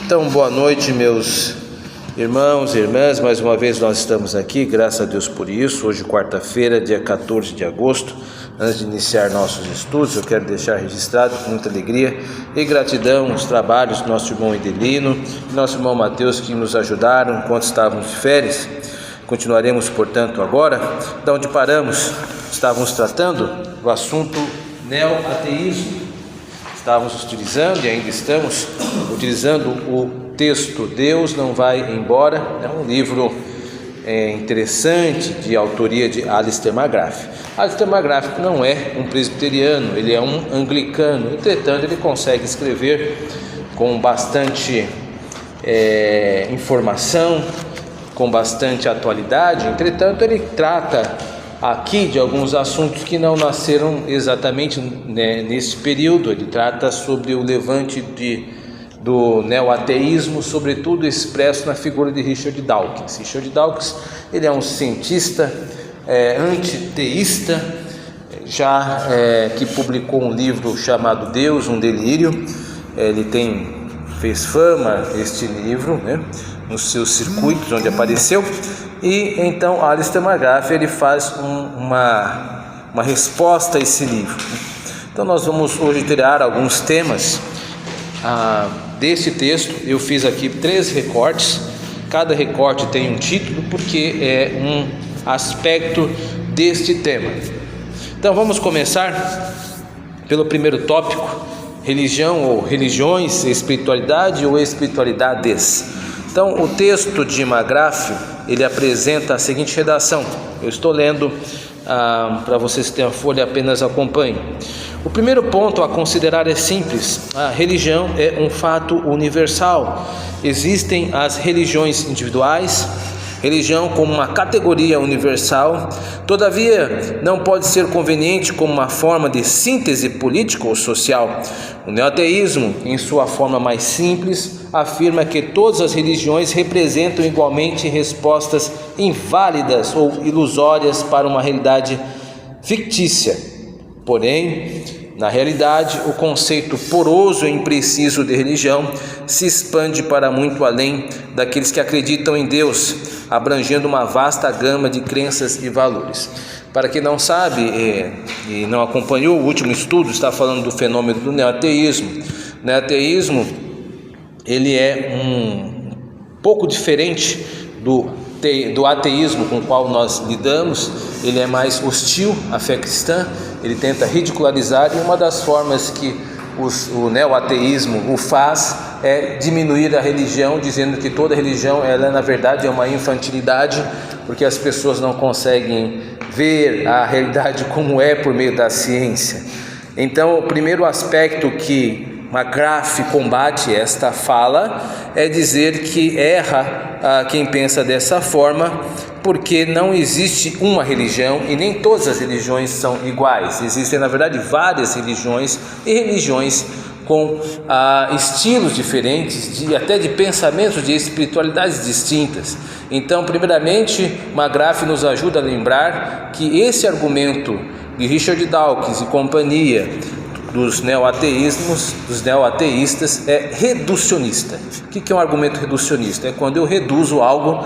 Então, boa noite, meus irmãos e irmãs. Mais uma vez nós estamos aqui, graças a Deus por isso. Hoje, quarta-feira, dia 14 de agosto. Antes de iniciar nossos estudos, eu quero deixar registrado com muita alegria e gratidão os trabalhos do nosso irmão Edelino e nosso irmão Mateus, que nos ajudaram enquanto estávamos de férias. Continuaremos, portanto, agora, da onde paramos. Estávamos tratando do assunto neoateísmo. Estávamos utilizando e ainda estamos utilizando o texto Deus Não Vai Embora. É um livro interessante de autoria de Alistair McGrath. Alistair McGrath não é um presbiteriano, ele é um anglicano. Entretanto, ele consegue escrever com bastante informação, com bastante atualidade. Entretanto, ele trata aqui de alguns assuntos que não nasceram exatamente nesse período. Ele trata sobre o levante do neoateísmo, sobretudo expresso na figura de Richard Dawkins. Richard Dawkins, ele é um cientista antiteísta, que publicou um livro chamado Deus, um Delírio. Ele fez fama este livro, nos seus circuitos onde apareceu. E então Alistair McGrath ele faz uma resposta a esse livro. Então nós vamos hoje tirar alguns temas desse texto. Eu fiz aqui 3 recortes, cada recorte tem um título porque é um aspecto deste tema. Então vamos começar pelo primeiro tópico: religião ou religiões, espiritualidade ou espiritualidades. Então o texto de McGrath ele apresenta a seguinte redação. Eu estou lendo para vocês que têm a folha, apenas acompanhem. O primeiro ponto a considerar é simples: a religião é um fato universal. Existem as religiões individuais, religião como uma categoria universal. Todavia, não pode ser conveniente como uma forma de síntese política ou social. O neoateísmo, em sua forma mais simples, afirma que todas as religiões representam igualmente respostas inválidas ou ilusórias para uma realidade fictícia. Porém, na realidade, o conceito poroso e impreciso de religião se expande para muito além daqueles que acreditam em Deus, abrangendo uma vasta gama de crenças e valores. Para quem não sabe e não acompanhou, o último estudo está falando do fenômeno do neoateísmo. O neoateísmo ele é um pouco diferente do ateísmo com o qual nós lidamos. Ele é mais hostil à fé cristã, ele tenta ridicularizar, e uma das formas que o neoateísmo o faz é diminuir a religião, dizendo que toda religião ela na verdade é uma infantilidade, porque as pessoas não conseguem ver a realidade como é por meio da ciência. Então, o primeiro aspecto que McGrath combate esta fala é dizer que erra quem pensa dessa forma, porque não existe uma religião e nem todas as religiões são iguais. Existem, na verdade, várias religiões e religiões com estilos diferentes, até de pensamentos, de espiritualidades distintas. Então, primeiramente, McGrath nos ajuda a lembrar que esse argumento de Richard Dawkins e companhia dos neoateístas é reducionista. O que é um argumento reducionista? É quando eu reduzo algo,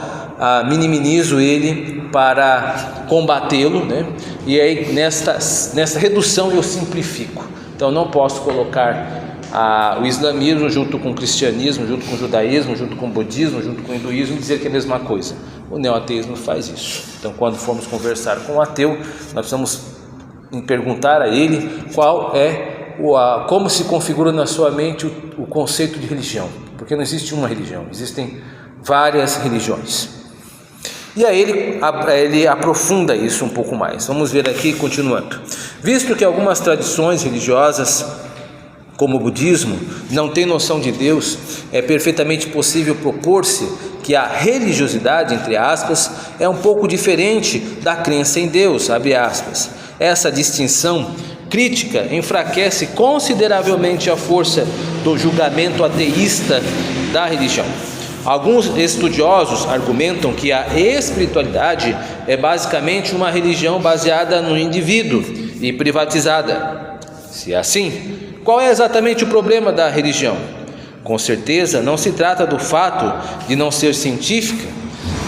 minimizo ele para combatê-lo, e aí nessa redução eu simplifico. Então não posso colocar o islamismo junto com o cristianismo, junto com o judaísmo, junto com o budismo, junto com o hinduísmo, e dizer que é a mesma coisa. O neoateísmo faz isso. Então, quando formos conversar com um ateu, nós precisamos perguntar a ele como se configura na sua mente o conceito de religião, porque não existe uma religião, existem várias religiões. E aí ele aprofunda isso um pouco mais. Vamos ver aqui, continuando. Visto que algumas tradições religiosas, como o budismo, não têm noção de Deus, é perfeitamente possível propor-se que a religiosidade, entre aspas, é um pouco diferente da crença em Deus, abre aspas. Essa distinção crítica enfraquece consideravelmente a força do julgamento ateísta da religião. Alguns estudiosos argumentam que a espiritualidade é basicamente uma religião baseada no indivíduo e privatizada. Se é assim, qual é exatamente o problema da religião? Com certeza, não se trata do fato de não ser científica,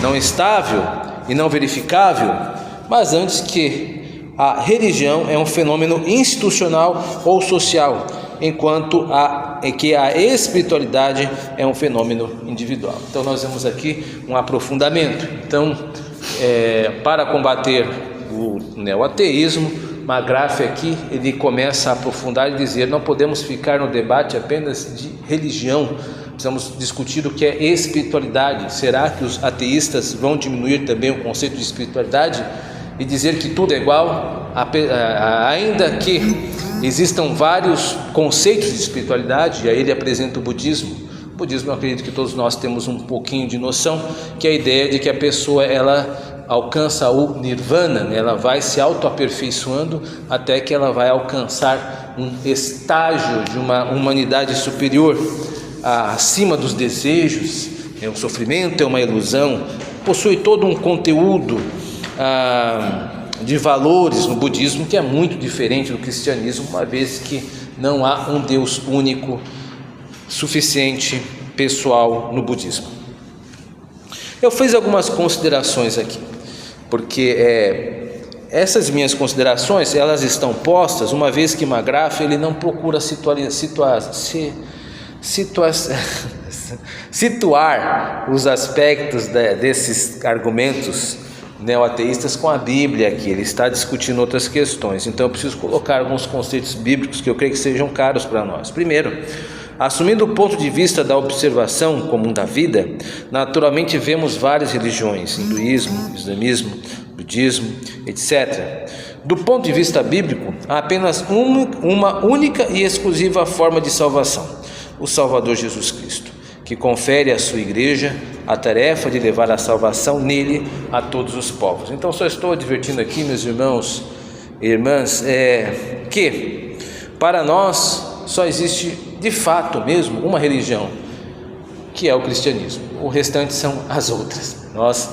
não estável e não verificável, mas antes que a religião é um fenômeno institucional ou social, enquanto que a espiritualidade é um fenômeno individual. Então nós vemos aqui um aprofundamento. Então, para combater o neoateísmo, McGrath aqui ele começa a aprofundar e dizer: não podemos ficar no debate apenas de religião, precisamos discutir o que é espiritualidade. Será que os ateístas vão diminuir também o conceito de espiritualidade e dizer que tudo é igual, ainda que existam vários conceitos de espiritualidade? E aí ele apresenta o budismo. O budismo, eu acredito que todos nós temos um pouquinho de noção, que é a ideia de que a pessoa ela alcança o nirvana, né? Ela vai se autoaperfeiçoando até que ela vai alcançar um estágio de uma humanidade superior, acima dos desejos. O sofrimento é uma ilusão, possui todo um conteúdo de valores no budismo que é muito diferente do cristianismo, uma vez que não há um Deus único, suficiente, pessoal no budismo. Eu fiz algumas considerações aqui, porque essas minhas considerações elas estão postas uma vez que McGrath ele não procura situar os aspectos desses argumentos neoateístas com a Bíblia aqui. Ele está discutindo outras questões, então eu preciso colocar alguns conceitos bíblicos que eu creio que sejam caros para nós. Primeiro, assumindo o ponto de vista da observação comum da vida, naturalmente vemos várias religiões: hinduísmo, islamismo, budismo, etc. Do ponto de vista bíblico, há apenas uma única e exclusiva forma de salvação: o Salvador Jesus Cristo, que confere à sua igreja a tarefa de levar a salvação nele a todos os povos. Então só estou advertindo aqui, meus irmãos e irmãs, que para nós só existe de fato mesmo uma religião, que é o cristianismo. O restante são as outras. Nós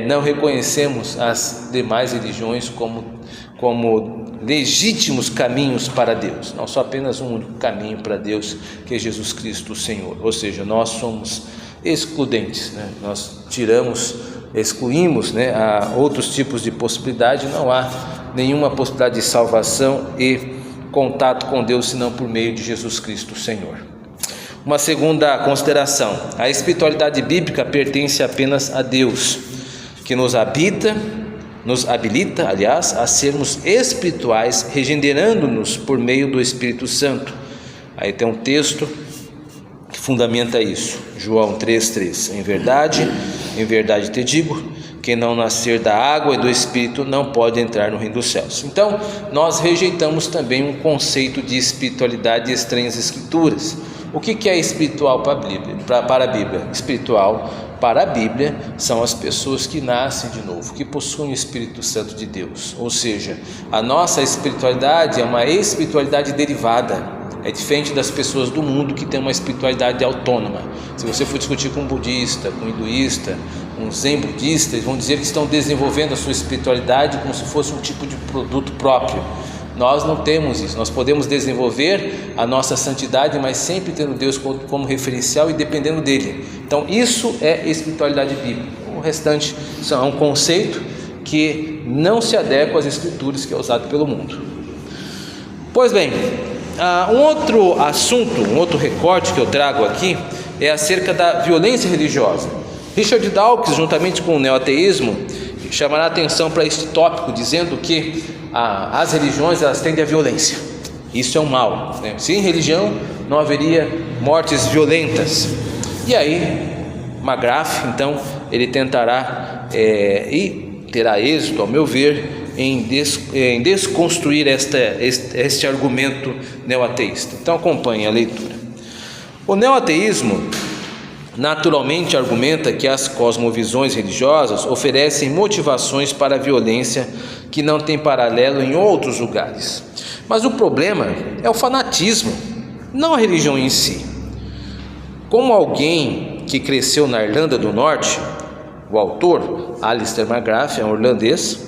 não reconhecemos as demais religiões como legítimos caminhos para Deus. Não, só apenas um único caminho para Deus, que é Jesus Cristo o Senhor. Ou seja, nós somos excludentes, né? Nós excluímos, né, a outros tipos de possibilidade. Não há nenhuma possibilidade de salvação e contato com Deus senão por meio de Jesus Cristo o Senhor. Uma segunda consideração: a espiritualidade bíblica pertence apenas a Deus, que nos habilita, aliás, a sermos espirituais, regenerando-nos por meio do Espírito Santo. Aí tem um texto que fundamenta isso, João 3,3: em verdade te digo, quem não nascer da água e do Espírito não pode entrar no reino dos céus. Então, nós rejeitamos também um conceito de espiritualidade estranho às Escrituras. O que é espiritual para a Bíblia? Espiritual para a Bíblia são as pessoas que nascem de novo, que possuem o Espírito Santo de Deus. Ou seja, a nossa espiritualidade é uma espiritualidade derivada. É diferente das pessoas do mundo que têm uma espiritualidade autônoma. Se você for discutir com um budista, com um hinduísta, um zen budista, eles vão dizer que estão desenvolvendo a sua espiritualidade como se fosse um tipo de produto próprio. Nós não temos isso. Nós podemos desenvolver a nossa santidade, mas sempre tendo Deus como referencial e dependendo dele. Então isso é espiritualidade bíblica. O restante é um conceito que não se adequa às Escrituras, que é usado pelo mundo. Pois bem, um outro assunto, um outro recorte que eu trago aqui é acerca da violência religiosa. Richard Dawkins, juntamente com o neoateísmo, chamará a atenção para este tópico, dizendo que as religiões elas tendem à violência. Isso é um mal, né? Sem religião não haveria mortes violentas. E aí McGrath, então, ele tentará e terá êxito, ao meu ver, em desconstruir este argumento neoateísta. Então acompanhe a leitura. O neoateísmo naturalmente argumenta que as cosmovisões religiosas oferecem motivações para a violência que não tem paralelo em outros lugares. Mas o problema é o fanatismo, não a religião em si. Como alguém que cresceu na Irlanda do Norte, o autor, Alistair McGrath, é um irlandês,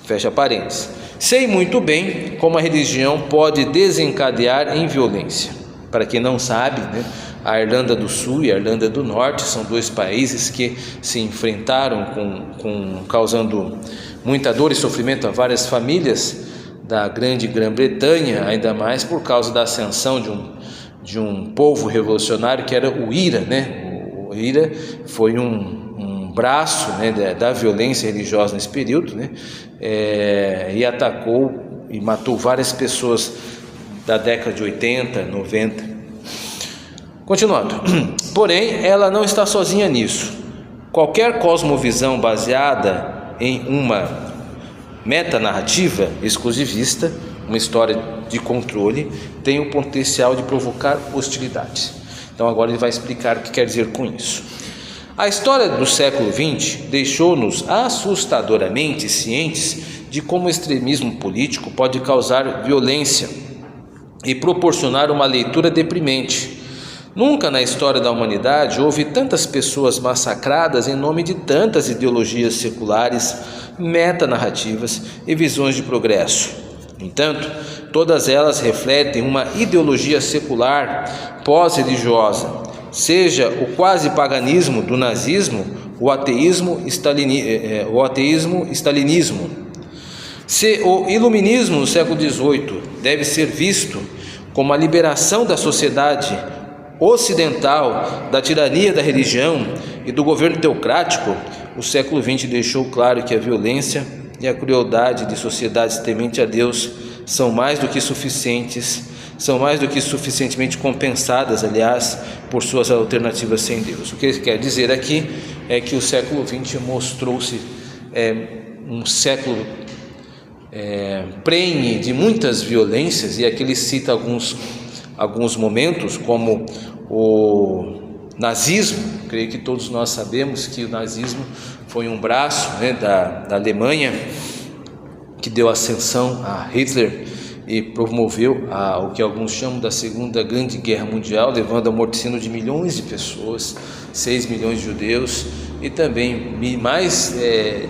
fecha parênteses, sei muito bem como a religião pode desencadear em violência. Para quem não sabe, né, a Irlanda do Sul e a Irlanda do Norte são dois países que se enfrentaram causando muita dor e sofrimento a várias famílias da grande Grã-Bretanha, ainda mais por causa da ascensão de um povo revolucionário que era o IRA, né? O IRA foi um braço, né, da violência religiosa nesse período, né? E atacou e matou várias pessoas da década de 80, 90. Continuando, porém, ela não está sozinha nisso. Qualquer cosmovisão baseada em uma metanarrativa exclusivista, uma história de controle, tem o potencial de provocar hostilidades. Então agora ele vai explicar o que quer dizer com isso. A história do século XX deixou-nos assustadoramente cientes de como o extremismo político pode causar violência e proporcionar uma leitura deprimente. Nunca na história da humanidade houve tantas pessoas massacradas em nome de tantas ideologias seculares, metanarrativas e visões de progresso. No entanto, todas elas refletem uma ideologia secular pós-religiosa, seja o quase paganismo do nazismo, o ateísmo stalinismo. Se o iluminismo no século XVIII deve ser visto como a liberação da sociedade ocidental da tirania da religião e do governo teocrático, o século XX deixou claro que a violência e a crueldade de sociedades tementes a Deus são mais do que suficientemente compensadas, aliás, por suas alternativas sem Deus. O que ele quer dizer aqui é que o século XX mostrou-se um século prenhe de muitas violências, e aqui ele cita alguns momentos, como o nazismo. Creio que todos nós sabemos que o nazismo foi um braço, né, da Alemanha, que deu ascensão a Hitler e promoveu o que alguns chamam da Segunda Grande Guerra Mundial, levando ao morticínio de milhões de pessoas, 6 milhões de judeus, e também mais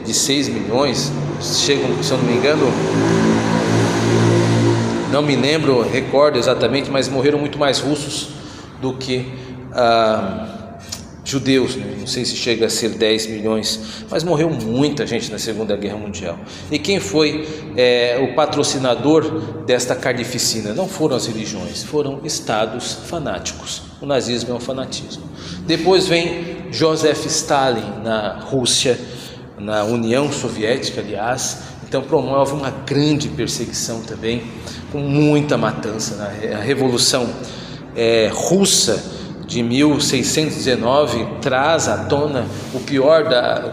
de 6 milhões, chegam, se eu não me engano, não me lembro, recordo exatamente, mas morreram muito mais russos do que judeus, né? Não sei se chega a ser 10 milhões, mas morreu muita gente na Segunda Guerra Mundial. E quem foi o patrocinador desta carnificina? Não foram as religiões, foram estados fanáticos. O nazismo é um fanatismo. Depois vem Joseph Stalin na Rússia, na União Soviética, aliás. Então promove uma grande perseguição também, com muita matança. A Revolução Russa de 1619 traz à tona o pior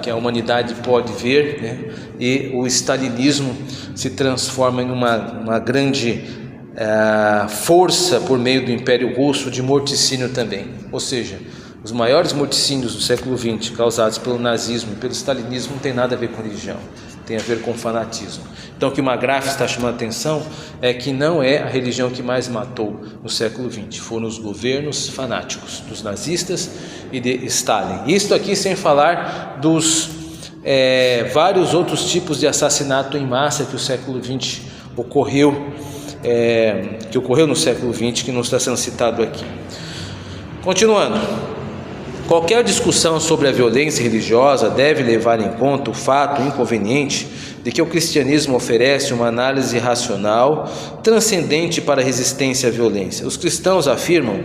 que a humanidade pode ver, né? E o stalinismo se transforma em uma grande força por meio do Império Russo de morticínio também. Ou seja, os maiores morticínios do século XX causados pelo nazismo e pelo stalinismo não tem nada a ver com religião, tem a ver com fanatismo. Então o que McGrath está chamando a atenção é que não é a religião que mais matou no século XX, foram os governos fanáticos dos nazistas e de Stalin. Isso aqui sem falar dos vários outros tipos de assassinato em massa que o século XX ocorreu, que ocorreu no século XX, que não está sendo citado aqui. Continuando, qualquer discussão sobre a violência religiosa deve levar em conta o fato inconveniente de que o cristianismo oferece uma análise racional transcendente para a resistência à violência. Os cristãos afirmam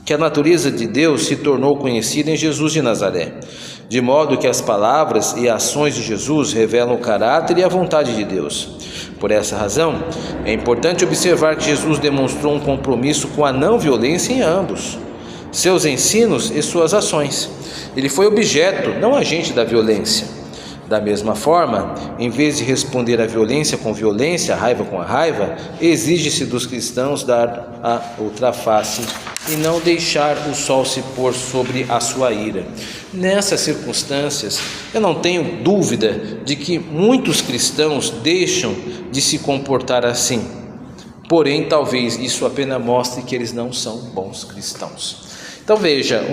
que a natureza de Deus se tornou conhecida em Jesus de Nazaré, de modo que as palavras e ações de Jesus revelam o caráter e a vontade de Deus. Por essa razão, é importante observar que Jesus demonstrou um compromisso com a não violência em ambos seus ensinos e suas ações. Ele foi objeto, não agente da violência. Da mesma forma, em vez de responder à violência com violência, a raiva com a raiva, exige-se dos cristãos dar a outra face e não deixar o sol se pôr sobre a sua ira. Nessas circunstâncias, eu não tenho dúvida de que muitos cristãos deixam de se comportar assim. Porém, talvez isso apenas mostre que eles não são bons cristãos. Então veja,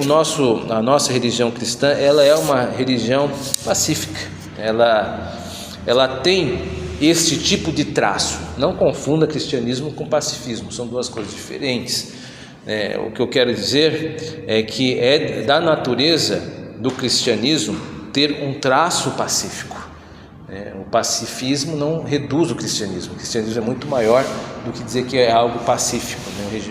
a nossa religião cristã, ela é uma religião pacífica. Ela tem este tipo de traço. Não confunda cristianismo com pacifismo, são duas coisas diferentes. O que eu quero dizer é que é da natureza do cristianismo ter um traço pacífico. O pacifismo não reduz o cristianismo é muito maior do que dizer que é algo pacífico.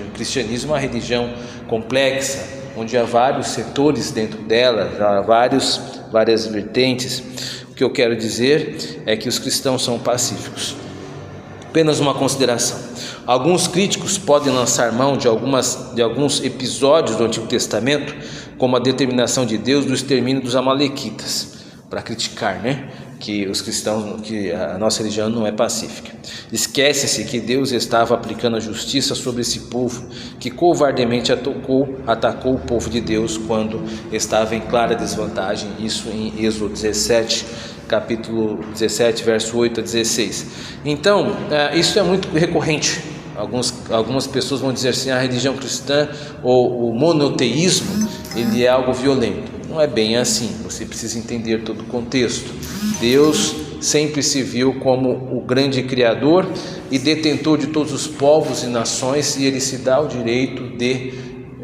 O cristianismo é uma religião complexa, onde há vários setores dentro dela, há várias vertentes. O que eu quero dizer é que os cristãos são pacíficos. Apenas uma consideração: alguns críticos podem lançar mão de alguns episódios do Antigo Testamento, como a determinação de Deus do extermínio dos amalequitas, para criticar, que os cristãos, que a nossa religião não é pacífica. Esquece-se que Deus estava aplicando a justiça sobre esse povo que covardemente atacou o povo de Deus quando estava em clara desvantagem. Isso em Êxodo 17, capítulo 17, verso 8 a 16. Então, isso é muito recorrente. Algumas pessoas vão dizer assim: a religião cristã ou o monoteísmo, ele é algo violento. Não é bem assim, você precisa entender todo o contexto. Deus sempre se viu como o grande Criador e detentor de todos os povos e nações, e Ele se dá o direito de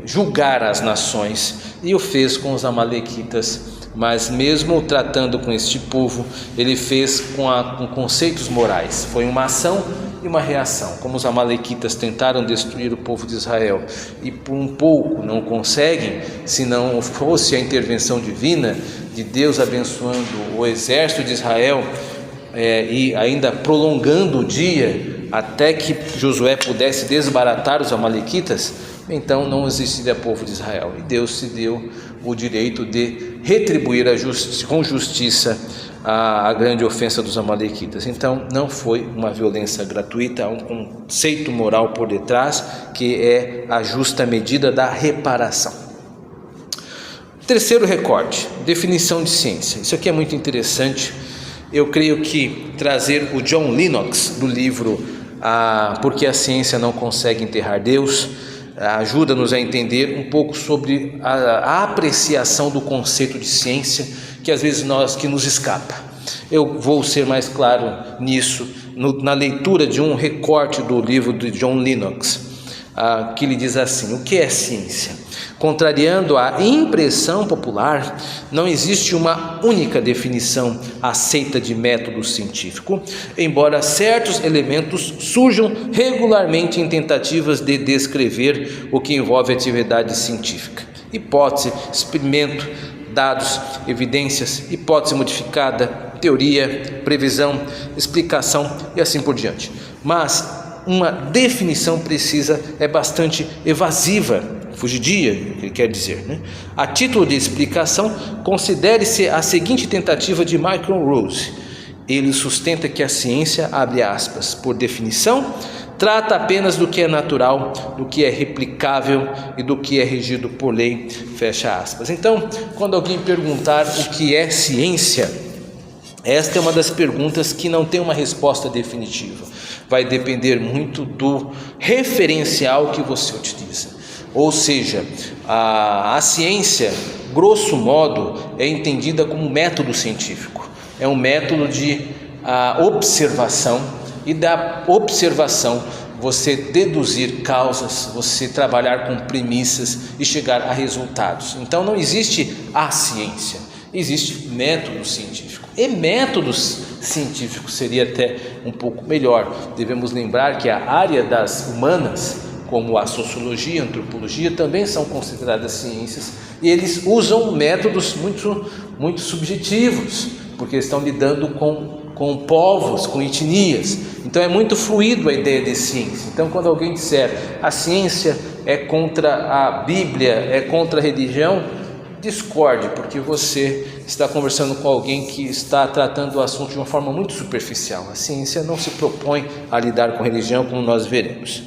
julgar as nações, e o fez com os amalequitas. Mas mesmo tratando com este povo, Ele fez com conceitos morais. Foi uma ação e uma reação. Como os amalequitas tentaram destruir o povo de Israel e por um pouco não conseguem, se não fosse a intervenção divina de Deus abençoando o exército de Israel e ainda prolongando o dia até que Josué pudesse desbaratar os amalequitas, então não existiria povo de Israel, e Deus se deu o direito de retribuir com justiça a grande ofensa dos amalequitas. Então não foi uma violência gratuita, há um conceito moral por detrás, que é a justa medida da reparação. Terceiro recorte: definição de ciência. Isso aqui é muito interessante. Eu creio que trazer o John Lennox do livro Porque a Ciência Não Consegue Enterrar Deus ajuda-nos a entender um pouco sobre a apreciação do conceito de ciência, que às vezes nos escapa. Eu vou ser mais claro nisso na leitura de um recorte do livro de John Lennox, que ele diz assim: o que é ciência? Contrariando a impressão popular, não existe uma única definição aceita de método científico, embora certos elementos surjam regularmente em tentativas de descrever o que envolve atividade científica: hipótese, experimento, dados, evidências, hipótese modificada, teoria, previsão, explicação e assim por diante. Mas uma definição precisa é bastante evasiva, fugidia, ele quer dizer, A título de explicação, considere-se a seguinte tentativa de Michael Rose. Ele sustenta que a ciência, abre aspas, por definição, trata apenas do que é natural, do que é replicável e do que é regido por lei, fecha aspas. Então, quando alguém perguntar o que é ciência, esta é uma das perguntas que não tem uma resposta definitiva. Vai depender muito do referencial que você utiliza. Ou seja, a ciência, grosso modo, é entendida como método científico. É um método de observação, e da observação você deduzir causas, você trabalhar com premissas e chegar a resultados. Então não existe a ciência, existe método científico. E métodos científicos seria até um pouco melhor. Devemos lembrar que a área das humanas, como a sociologia, a antropologia, também são consideradas ciências, e eles usam métodos muito subjetivos, porque estão lidando com povos, com etnias. Então é muito fluido a ideia de ciência. Então quando alguém disser a ciência é contra a Bíblia, é contra a religião, discorde, porque você está conversando com alguém que está tratando o assunto de uma forma muito superficial. A ciência não se propõe a lidar com religião, como nós veremos.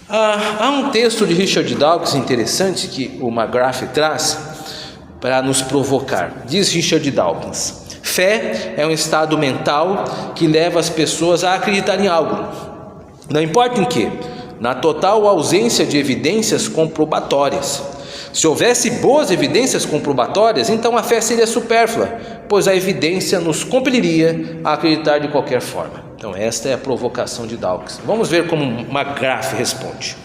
Há um texto de Richard Dawkins interessante que o McGrath traz para nos provocar. Diz Richard Dawkins: fé é um estado mental que leva as pessoas a acreditar em algo, não importa em que, na total ausência de evidências comprobatórias. Se houvesse boas evidências comprobatórias, então a fé seria supérflua, pois a evidência nos compeliria a acreditar de qualquer forma. Então esta é a provocação de Dawkins. Vamos ver como McGrath responde.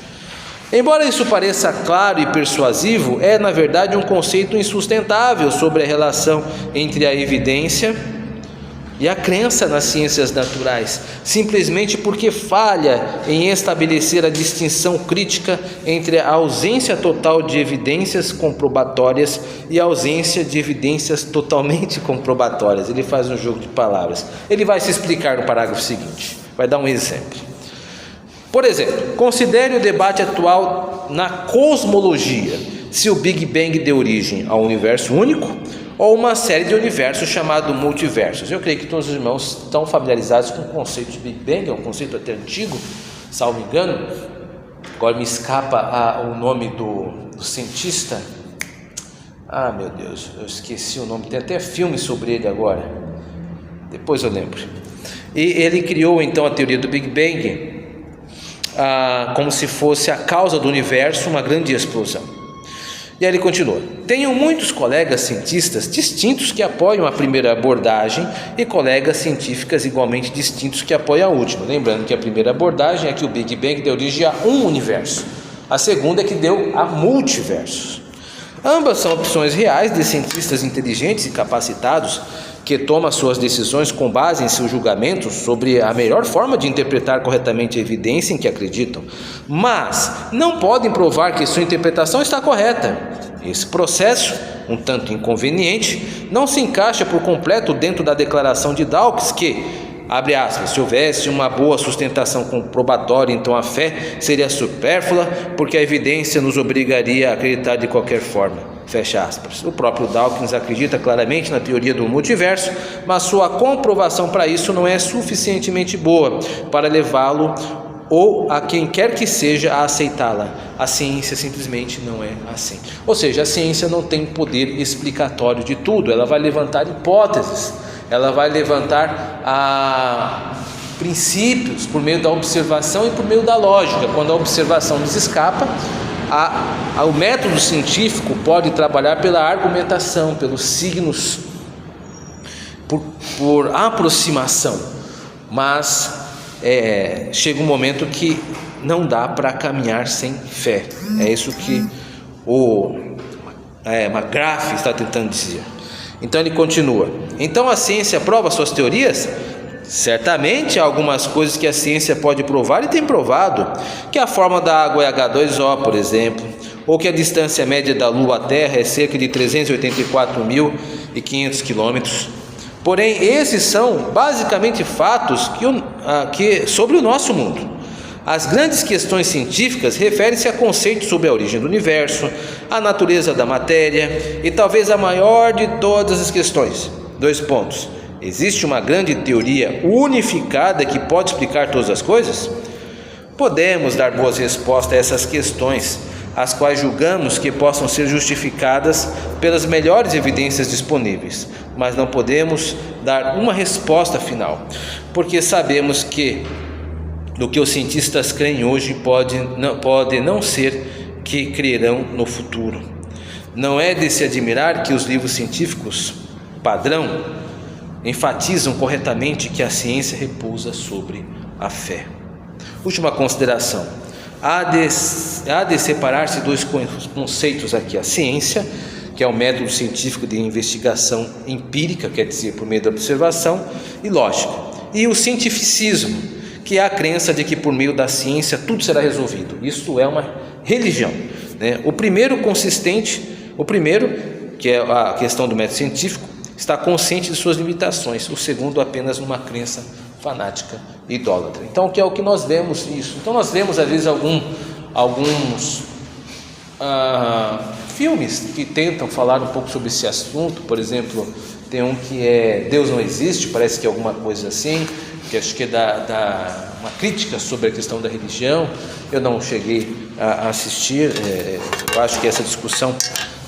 Embora isso pareça claro e persuasivo, é na verdade um conceito insustentável sobre a relação entre a evidência e a crença nas ciências naturais, simplesmente porque falha em estabelecer a distinção crítica entre a ausência total de evidências comprobatórias e a ausência de evidências totalmente comprobatórias. Ele faz um jogo de palavras. Ele vai se explicar no parágrafo seguinte, vai dar um exemplo. Por exemplo, considere o debate atual na cosmologia, se o Big Bang deu origem ao universo único ou uma série de universos chamado multiversos. Eu creio que todos os irmãos estão familiarizados com o conceito de Big Bang, é um conceito até antigo, salvo engano. Agora me escapa o nome do cientista. Ah, meu Deus, eu esqueci o nome, tem até filme sobre ele agora, depois eu lembro. E ele criou então a teoria do Big Bang, como se fosse a causa do universo, uma grande explosão. E aí ele continua: tenho muitos colegas cientistas distintos que apoiam a primeira abordagem e colegas científicas igualmente distintos que apoiam a última. Lembrando que a primeira abordagem é que o Big Bang deu origem a um universo, a segunda é que deu a multiversos. Ambas são opções reais de cientistas inteligentes e capacitados que tomam suas decisões com base em seus julgamentos sobre a melhor forma de interpretar corretamente a evidência em que acreditam, mas não podem provar que sua interpretação está correta. Esse processo, um tanto inconveniente, não se encaixa por completo dentro da declaração de Dawkins que, abre aspas, se houvesse uma boa sustentação comprobatória, então a fé seria supérflua, porque a evidência nos obrigaria a acreditar de qualquer forma. Fecha aspas. O próprio Dawkins acredita claramente na teoria do multiverso, mas sua comprovação para isso não é suficientemente boa para levá-lo ou a quem quer que seja a aceitá-la. A ciência simplesmente não é assim. Ou seja, a ciência não tem poder explicatório de tudo. Ela vai levantar hipóteses, ela vai levantar princípios por meio da observação e por meio da lógica. Quando a observação nos escapa, o método científico pode trabalhar pela argumentação, pelos signos, por aproximação, mas chega um momento que não dá para caminhar sem fé. É isso que o McGrath está tentando dizer. Então ele continua: então a ciência prova suas teorias? Certamente há algumas coisas que a ciência pode provar e tem provado, que a forma da água é H2O, por exemplo, ou que a distância média da Lua à Terra é cerca de 384.500 quilômetros. Porém, esses são basicamente fatos sobre o nosso mundo. As grandes questões científicas referem-se a conceitos sobre a origem do universo, a natureza da matéria e talvez a maior de todas as questões. 2 pontos. Existe uma grande teoria unificada que pode explicar todas as coisas? Podemos dar boas respostas a essas questões, as quais julgamos que possam ser justificadas pelas melhores evidências disponíveis, mas não podemos dar uma resposta final, porque sabemos que do que os cientistas creem hoje pode não ser que crerão no futuro. Não é de se admirar que os livros científicos padrão enfatizam corretamente que a ciência repousa sobre a fé. Última consideração: há de separar-se 2 conceitos aqui: a ciência, que é o método científico de investigação empírica, quer dizer, por meio da observação e lógica, e o cientificismo, que é a crença de que por meio da ciência tudo será resolvido. Isso é uma religião, né? O primeiro, que é a questão do método científico, está consciente de suas limitações. O segundo, apenas uma crença fanática e idólatra. Então, que é o que nós vemos isso. Então, nós vemos às vezes alguns filmes que tentam falar um pouco sobre esse assunto. Por exemplo, tem um que é Deus Não Existe, parece que é alguma coisa assim, que acho que é uma crítica sobre a questão da religião. Eu não cheguei a assistir. Eu acho que essa discussão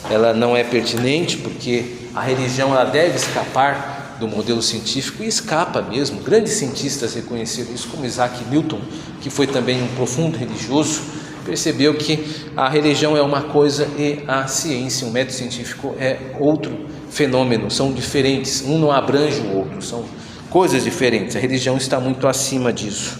ela não é pertinente, porque a religião ela deve escapar do modelo científico, e escapa mesmo. Grandes cientistas reconheceram isso, como Isaac Newton, que foi também um profundo religioso, percebeu que a religião é uma coisa e a ciência, o método científico, é outro fenômeno, são diferentes, um não abrange o outro, são coisas diferentes. A religião está muito acima disso.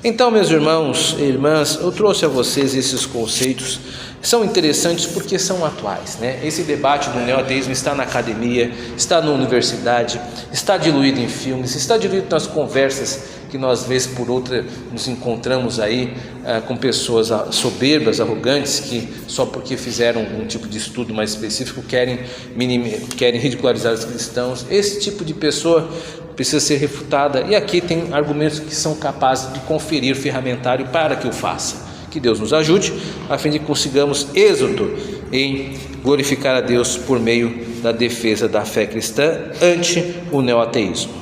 Então, meus irmãos e irmãs, eu trouxe a vocês esses conceitos. São interessantes porque são atuais, né? Esse debate do neoateísmo está na academia, está na universidade, está diluído em filmes, está diluído nas conversas que nós, vez por outra, nos encontramos aí com pessoas soberbas, arrogantes, que só porque fizeram um tipo de estudo mais específico querem ridicularizar os cristãos. Esse tipo de pessoa precisa ser refutada, e aqui tem argumentos que são capazes de conferir ferramentário para que o faça. Que Deus nos ajude, a fim de que consigamos êxito em glorificar a Deus por meio da defesa da fé cristã ante o neoateísmo.